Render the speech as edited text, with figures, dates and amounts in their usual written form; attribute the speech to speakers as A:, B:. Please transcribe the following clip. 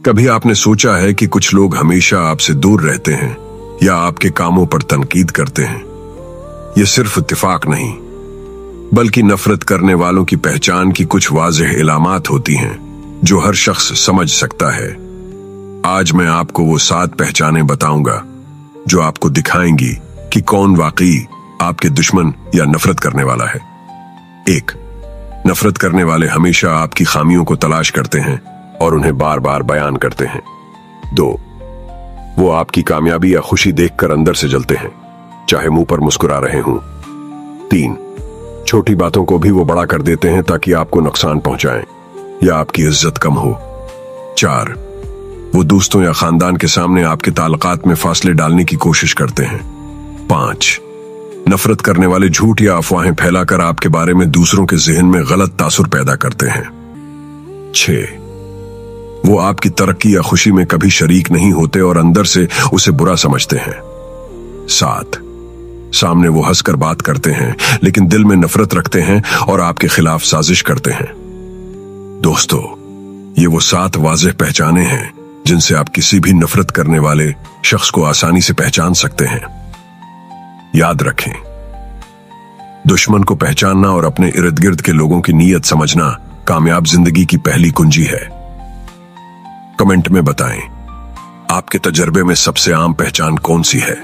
A: कभी आपने सोचा है कि कुछ लोग हमेशा आपसे दूर रहते हैं या आपके कामों पर तनकीद करते हैं? यह सिर्फ इत्तेफाक नहीं, बल्कि नफरत करने वालों की पहचान की कुछ वाज़ेह इलामात होती हैं जो हर शख्स समझ सकता है। आज मैं आपको वो 7 पहचानें बताऊंगा जो आपको दिखाएंगी कि कौन वाकई आपके दुश्मन या नफरत करने वाला है। 1. नफरत करने वाले हमेशा आपकी खामियों को तलाश करते हैं और उन्हें बार बार बयान करते हैं। 2. वो आपकी कामयाबी या खुशी देखकर अंदर से जलते हैं, चाहे मुंह पर मुस्कुरा रहे हों। 3. छोटी बातों को भी वो बड़ा कर देते हैं ताकि आपको नुकसान पहुंचाएं या आपकी इज्जत कम हो। 4. वो दोस्तों या खानदान के सामने आपके ताल्लुकात में फासले डालने की कोशिश करते हैं। 5. नफरत करने वाले झूठ या अफवाहें फैलाकर आपके बारे में दूसरों के ज़हन में गलत तासुर पैदा करते हैं। 6. वो आपकी तरक्की या खुशी में कभी शरीक नहीं होते और अंदर से उसे बुरा समझते हैं। 7. सामने वो हंसकर बात करते हैं लेकिन दिल में नफरत रखते हैं और आपके खिलाफ साजिश करते हैं। दोस्तों, ये वो 7 वाज़ेह पहचाने हैं जिनसे आप किसी भी नफरत करने वाले शख्स को आसानी से पहचान सकते हैं। याद रखें, दुश्मन को पहचानना और अपने इर्द गिर्द के लोगों की नीयत समझना कामयाब जिंदगी की पहली कुंजी है। कमेंट में बताएं, आपके तजर्बे में सबसे आम पहचान कौन सी है।